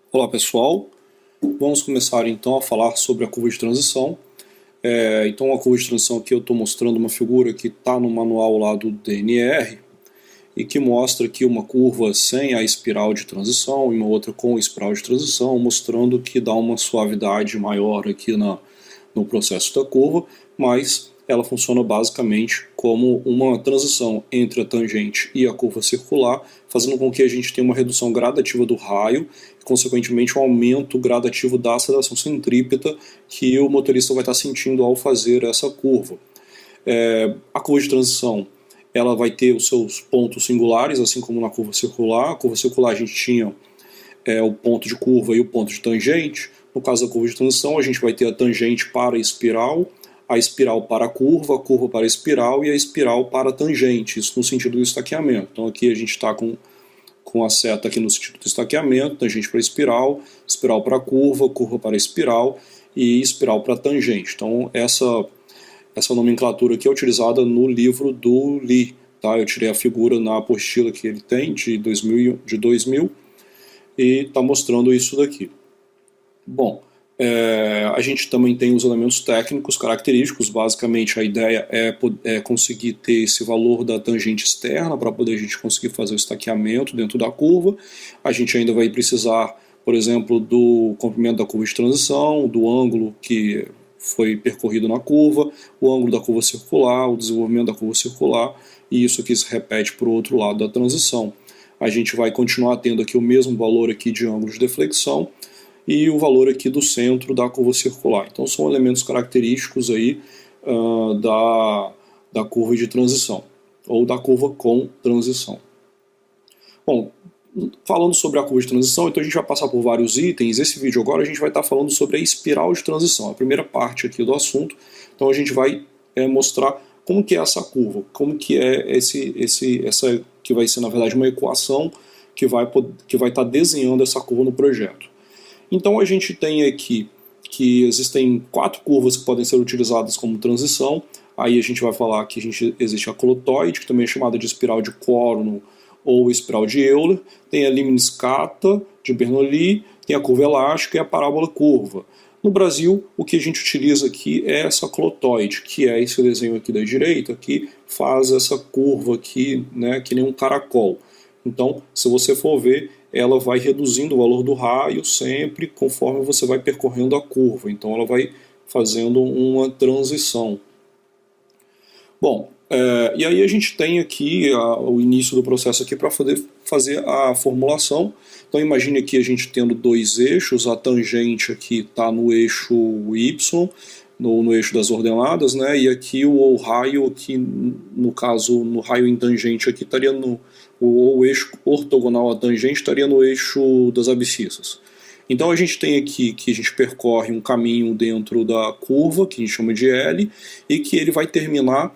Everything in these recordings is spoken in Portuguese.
Olá pessoal, vamos começar então a falar sobre a curva de transição. Então a curva de transição aqui eu estou mostrando uma figura que está no manual lá do DNR e que mostra aqui uma curva sem a espiral de transição e uma outra com espiral de transição, mostrando que dá uma suavidade maior aqui no processo da curva, mas ela funciona basicamente como uma transição entre a tangente e a curva circular, fazendo com que a gente tenha uma redução gradativa do raio e, consequentemente, um aumento gradativo da aceleração centrípeta que o motorista vai estar sentindo ao fazer essa curva. A curva de transição ela vai ter os seus pontos singulares, assim como na curva circular. A curva circular a gente tinha o ponto de curva e o ponto de tangente. No caso da curva de transição, a gente vai ter a tangente para a espiral para a curva para a espiral e a espiral para a tangente, isso no sentido do estaqueamento. Então aqui a gente está com a seta aqui no sentido do estaqueamento, tangente para espiral para a curva para a espiral e espiral para a tangente. Então essa nomenclatura aqui é utilizada no livro do Lee. Tá? Eu tirei a figura na apostila que ele tem, de 2000 e está mostrando isso daqui. Bom, a gente também tem os elementos técnicos característicos. Basicamente a ideia é conseguir ter esse valor da tangente externa para poder a gente conseguir fazer o estaqueamento dentro da curva. A gente ainda vai precisar, por exemplo, do comprimento da curva de transição, do ângulo que foi percorrido na curva, o ângulo da curva circular, o desenvolvimento da curva circular, e isso aqui se repete para o outro lado da transição. A gente vai continuar tendo aqui o mesmo valor aqui de ângulo de deflexão e o valor aqui do centro da curva circular. Então são elementos característicos aí da curva de transição, ou da curva com transição. Bom, falando sobre a curva de transição, então a gente vai passar por vários itens. Esse vídeo agora a gente vai estar falando sobre a espiral de transição, a primeira parte aqui do assunto. Então a gente vai mostrar como que é essa curva, como que é essa que vai ser na verdade uma equação que vai estar desenhando essa curva no projeto. Então a gente tem aqui que existem 4 curvas que podem ser utilizadas como transição. Aí a gente vai falar que existe a colotoide, que também é chamada de espiral de Coorno ou espiral de Euler. Tem a lemniscata de Bernoulli, tem a curva elástica e a parábola curva. No Brasil, o que a gente utiliza aqui é essa colotoide, que é esse desenho aqui da direita, que faz essa curva aqui, né, que nem um caracol. Então, se você for ver, ela vai reduzindo o valor do raio sempre conforme você vai percorrendo a curva. Então ela vai fazendo uma transição. Bom, e aí a gente tem aqui o início do processo aqui para fazer a formulação. Então imagine aqui a gente tendo 2 eixos, a tangente aqui está no eixo Y, no eixo das ordenadas, né? E aqui o raio, aqui, no caso, no raio em tangente aqui estaria o eixo ortogonal à tangente estaria no eixo das abscissas. Então a gente tem aqui que a gente percorre um caminho dentro da curva, que a gente chama de L, e que ele vai terminar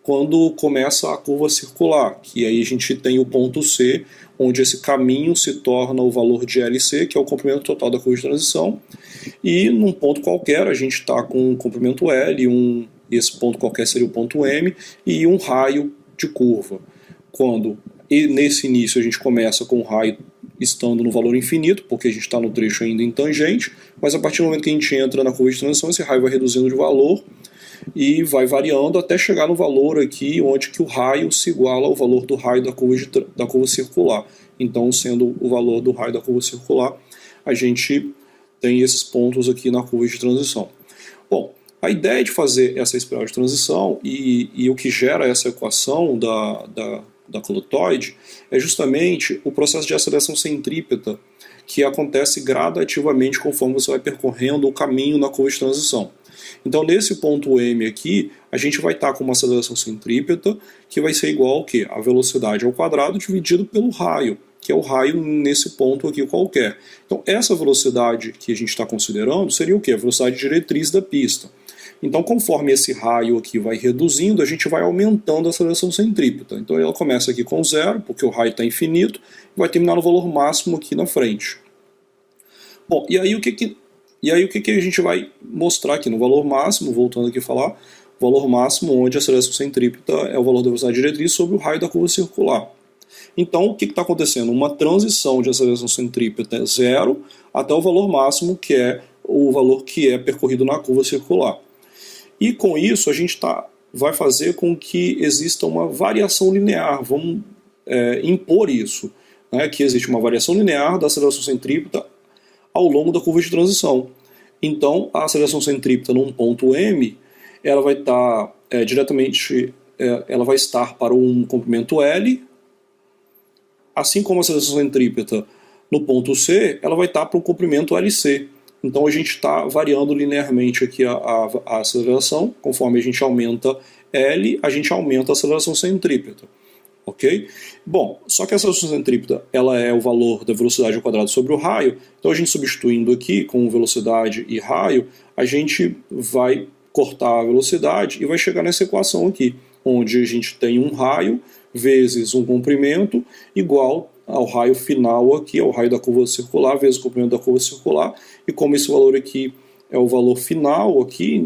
quando começa a curva circular, que aí a gente tem o ponto C, onde esse caminho se torna o valor de LC, que é o comprimento total da curva de transição, e num ponto qualquer a gente está com um comprimento L, esse ponto qualquer seria o ponto M, e um raio de curva. E nesse início a gente começa com o raio estando no valor infinito, porque a gente está no trecho ainda em tangente, mas a partir do momento que a gente entra na curva de transição, esse raio vai reduzindo de valor e vai variando até chegar no valor aqui, onde que o raio se iguala ao valor do raio da curva circular. Então, sendo o valor do raio da curva circular, a gente tem esses pontos aqui na curva de transição. Bom, a ideia de fazer essa espiral de transição e o que gera essa equação da colotoide é justamente o processo de aceleração centrípeta que acontece gradativamente conforme você vai percorrendo o caminho na curva de transição. Então nesse ponto M aqui, a gente vai estar com uma aceleração centrípeta que vai ser igual ao quê? A velocidade ao quadrado dividido pelo raio, que é o raio nesse ponto aqui qualquer. Então essa velocidade que a gente está considerando seria o quê? A velocidade diretriz da pista. Então, conforme esse raio aqui vai reduzindo, a gente vai aumentando a aceleração centrípeta. Então, ela começa aqui com 0, porque o raio está infinito, e vai terminar no valor máximo aqui na frente. Bom, e aí o que a gente vai mostrar aqui no valor máximo, voltando aqui a falar, o valor máximo onde a aceleração centrípeta é o valor da velocidade diretriz sobre o raio da curva circular. Então, o que está acontecendo? Uma transição de aceleração centrípeta zero até o valor máximo, que é o valor que é percorrido na curva circular. E com isso, a gente vai fazer com que exista uma variação linear. Vamos impor isso, né, que existe uma variação linear da aceleração centrípeta ao longo da curva de transição. Então, a aceleração centrípeta num ponto M, ela vai estar ela vai estar para um comprimento L, assim como a aceleração centrípeta no ponto C, ela vai estar para um comprimento LC. Então a gente está variando linearmente aqui a aceleração, conforme a gente aumenta L, a gente aumenta a aceleração centrípeta. Ok? Bom, só que a aceleração centrípeta ela é o valor da velocidade ao quadrado sobre o raio, então a gente substituindo aqui com velocidade e raio, a gente vai cortar a velocidade e vai chegar nessa equação aqui, onde a gente tem um raio vezes um comprimento igual ao raio final aqui, ao raio da curva circular, vezes o comprimento da curva circular, e como esse valor aqui é o valor final aqui,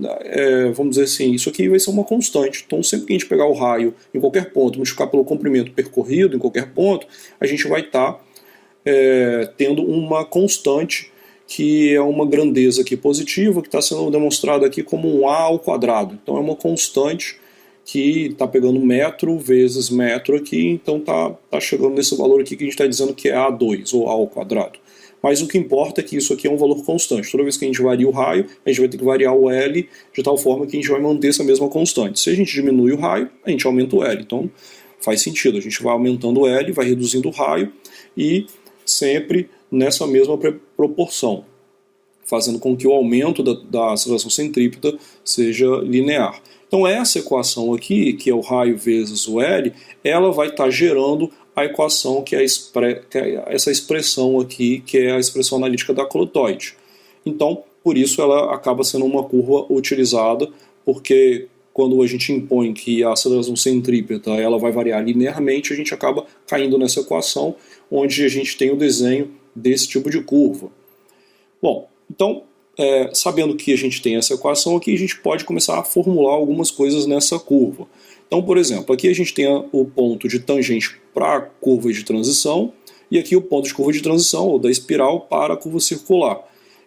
vamos dizer assim, isso aqui vai ser uma constante. Então sempre que a gente pegar o raio em qualquer ponto, multiplicar pelo comprimento percorrido em qualquer ponto, a gente vai estar tendo uma constante que é uma grandeza aqui positiva, que está sendo demonstrada aqui como um A ao quadrado. Então é uma constante que está pegando metro vezes metro aqui, então está chegando nesse valor aqui que a gente está dizendo que é A2, ou A ao quadrado. Mas o que importa é que isso aqui é um valor constante. Toda vez que a gente varia o raio, a gente vai ter que variar o L de tal forma que a gente vai manter essa mesma constante. Se a gente diminui o raio, a gente aumenta o L. Então faz sentido, a gente vai aumentando o L, vai reduzindo o raio e sempre nessa mesma proporção, fazendo com que o aumento da aceleração centrípeta seja linear. Então essa equação aqui, que é o raio vezes o L, ela vai estar gerando a equação que é essa expressão aqui, que é a expressão analítica da clotoide. Então, por isso ela acaba sendo uma curva utilizada, porque quando a gente impõe que a aceleração centrípeta ela vai variar linearmente, a gente acaba caindo nessa equação, onde a gente tem o desenho desse tipo de curva. Bom, então, sabendo que a gente tem essa equação aqui, a gente pode começar a formular algumas coisas nessa curva. Então, por exemplo, aqui a gente tem o ponto de tangente para a curva de transição e aqui o ponto de curva de transição, ou da espiral, para a curva circular.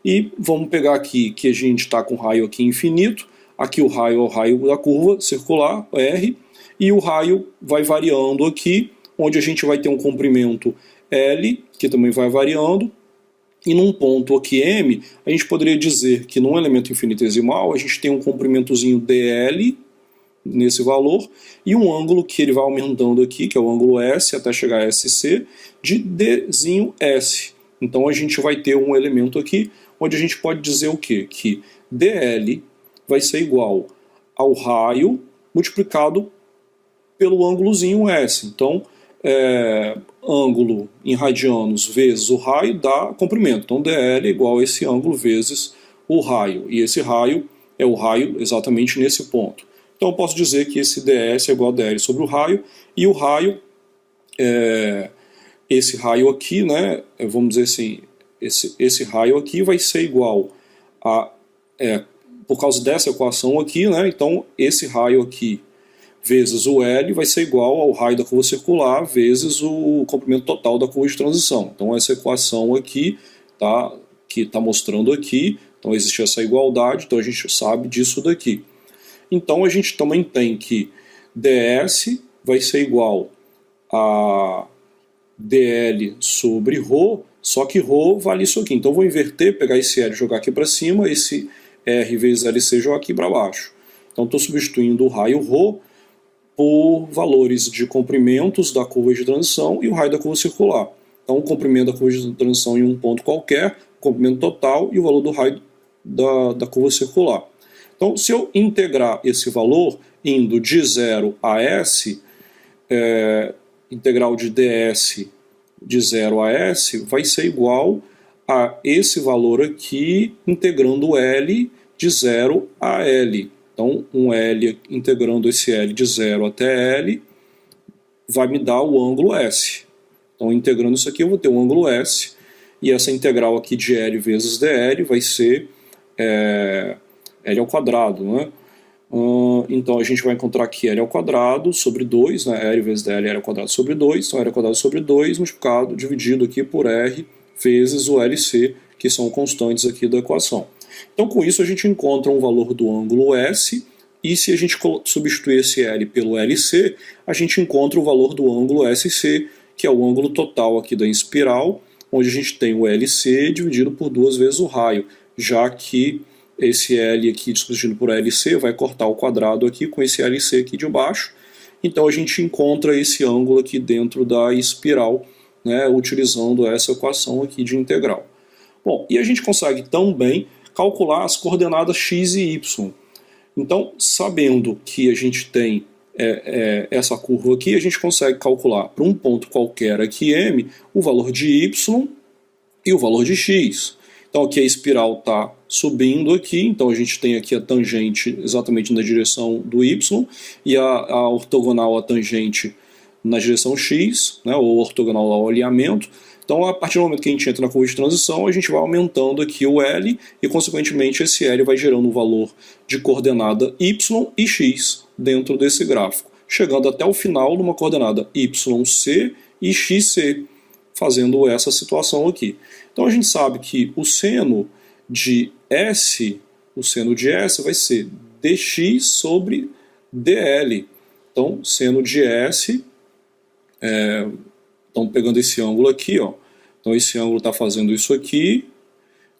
E vamos pegar aqui que a gente está com o raio aqui infinito, aqui o raio é o raio da curva circular, R, e o raio vai variando aqui, onde a gente vai ter um comprimento L, que também vai variando, e num ponto aqui M, a gente poderia dizer que num elemento infinitesimal a gente tem um comprimentozinho dl, nesse valor, e um ângulo que ele vai aumentando aqui, que é o ângulo S, até chegar a SC, de Dzinho S. Então a gente vai ter um elemento aqui, onde a gente pode dizer o quê? Que dl vai ser igual ao raio multiplicado pelo ângulozinho S. Então, ângulo em radianos vezes o raio dá comprimento. Então dl é igual a esse ângulo vezes o raio. E esse raio é o raio exatamente nesse ponto. Então eu posso dizer que esse ds é igual a dl sobre o raio, e o raio, esse raio aqui, né, vamos dizer assim, esse raio aqui vai ser igual a, por causa dessa equação aqui, né, então esse raio aqui vezes o L vai ser igual ao raio da curva circular vezes o comprimento total da curva de transição. Então essa equação aqui, que está mostrando aqui, então existe essa igualdade, então a gente sabe disso daqui. Então a gente também tem que ds vai ser igual a dl sobre ρ, só que ρ vale isso aqui. Então eu vou inverter, pegar esse L e jogar aqui para cima, esse R vezes LC jogar aqui para baixo. Então estou substituindo o raio ρ por valores de comprimentos da curva de transição e o raio da curva circular. Então o comprimento da curva de transição em um ponto qualquer, o comprimento total e o valor do raio da curva circular. Então, se eu integrar esse valor indo de 0 a S, integral de ds de 0 a S vai ser igual a esse valor aqui, integrando L de 0 a L. Então, um L integrando esse L de 0 até L vai me dar o ângulo S. Então, integrando isso aqui, eu vou ter um ângulo S, e essa integral aqui de L vezes dl vai ser L ao quadrado, né? Então a gente vai encontrar aqui L ao quadrado sobre 2, né? L vezes DL L ao quadrado sobre 2, então L ao quadrado sobre 2 multiplicado, dividido aqui por R vezes o LC, que são constantes aqui da equação. Então com isso a gente encontra um valor do ângulo S, e se a gente substituir esse L pelo LC, a gente encontra o valor do ângulo SC, que é o ângulo total aqui da espiral, onde a gente tem o LC dividido por 2 vezes o raio, já que esse L aqui substituído por LC vai cortar o quadrado aqui com esse LC aqui de baixo. Então a gente encontra esse ângulo aqui dentro da espiral, né, utilizando essa equação aqui de integral. Bom, e a gente consegue também calcular as coordenadas x e y. Então, sabendo que a gente tem essa curva aqui, a gente consegue calcular para um ponto qualquer aqui, M, o valor de y e o valor de x. Então aqui a espiral está subindo aqui, então a gente tem aqui a tangente exatamente na direção do y e a ortogonal à tangente na direção x, né, ou ortogonal ao alinhamento. Então a partir do momento que a gente entra na curva de transição, a gente vai aumentando aqui o L e consequentemente esse L vai gerando um valor de coordenada y e x dentro desse gráfico, chegando até o final numa coordenada yc e xc, fazendo essa situação aqui. Então a gente sabe que o seno de S vai ser dx sobre dl. Então seno de S, então pegando esse ângulo aqui, ó, então esse ângulo está fazendo isso aqui,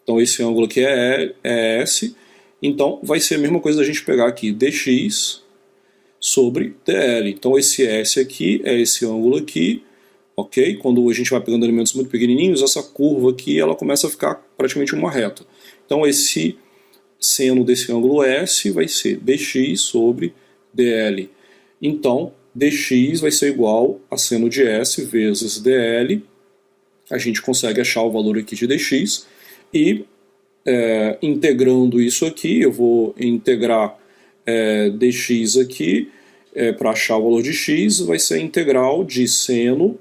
então esse ângulo aqui é S, então vai ser a mesma coisa da gente pegar aqui dx sobre dl. Então esse S aqui é esse ângulo aqui, ok? Quando a gente vai pegando elementos muito pequenininhos, essa curva aqui ela começa a ficar praticamente uma reta. Então esse seno desse ângulo S vai ser dx sobre dl. Então dx vai ser igual a seno de S vezes dl. A gente consegue achar o valor aqui de dx e integrando isso aqui, eu vou integrar dx aqui para achar o valor de x, vai ser a integral de seno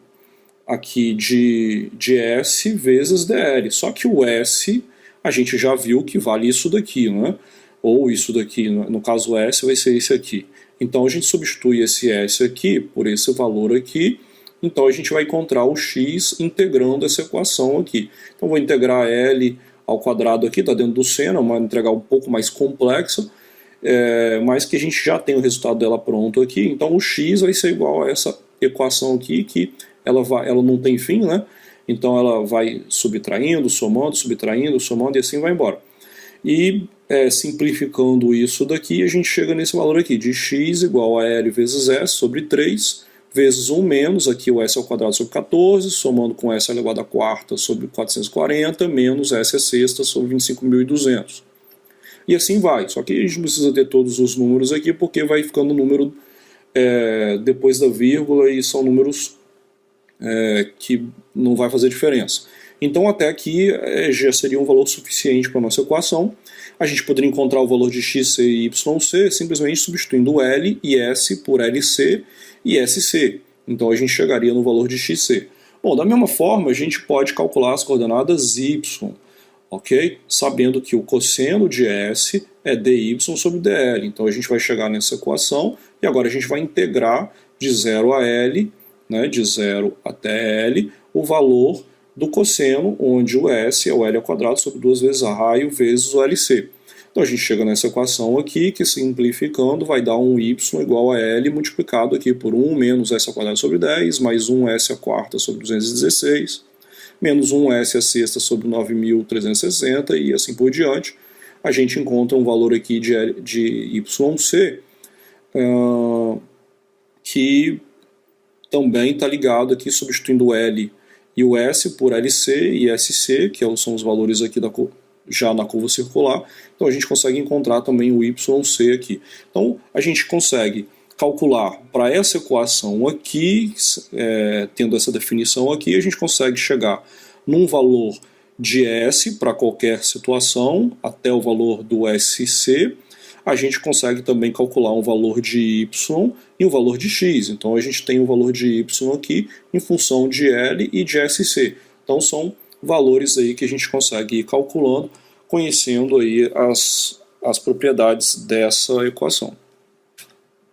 aqui de S vezes dl. Só que o S a gente já viu que vale isso daqui, né? Ou isso daqui, no caso S vai ser esse aqui. Então a gente substitui esse S aqui por esse valor aqui, então a gente vai encontrar o x integrando essa equação aqui. Então vou integrar L ao quadrado aqui, está dentro do seno, é uma integral um pouco mais complexa, mas que a gente já tem o resultado dela pronto aqui, então o x vai ser igual a essa equação aqui, que ela não tem fim, né? Então ela vai subtraindo, somando e assim vai embora. E simplificando isso daqui, a gente chega nesse valor aqui, de x igual a L vezes S sobre 3, vezes 1 menos, aqui o S ao quadrado sobre 14, somando com S elevado à quarta sobre 440, menos S a sexta sobre 25.200. E assim vai, só que a gente não precisa ter todos os números aqui, porque vai ficando número depois da vírgula e são números que não vai fazer diferença. Então até aqui já seria um valor suficiente para a nossa equação. A gente poderia encontrar o valor de xc e yc simplesmente substituindo L e S por LC e SC. Então a gente chegaria no valor de xc. Bom, da mesma forma a gente pode calcular as coordenadas y, ok? Sabendo que o cosseno de S é dy sobre dl. Então a gente vai chegar nessa equação e agora a gente vai integrar de 0 a L, né, de 0 até L, o valor do cosseno, onde o S é o L ao quadrado sobre 2 vezes a raio vezes o LC. Então a gente chega nessa equação aqui, que simplificando vai dar um y igual a L multiplicado aqui por 1 menos S ao quadrado sobre 10, mais 1 S à quarta sobre 216, menos 1 S à sexta sobre 9.360 e assim por diante. A gente encontra um valor aqui de YC que também está ligado aqui, substituindo o L e o S por LC e SC, que são os valores aqui já na curva circular. Então a gente consegue encontrar também o YC aqui. Então a gente consegue calcular para essa equação aqui, tendo essa definição aqui, a gente consegue chegar num valor de S para qualquer situação, até o valor do SC. A gente consegue também calcular um valor de Y e um valor de X. Então a gente tem o valor de Y aqui em função de L e de SC. Então são valores aí que a gente consegue ir calculando, conhecendo aí as propriedades dessa equação.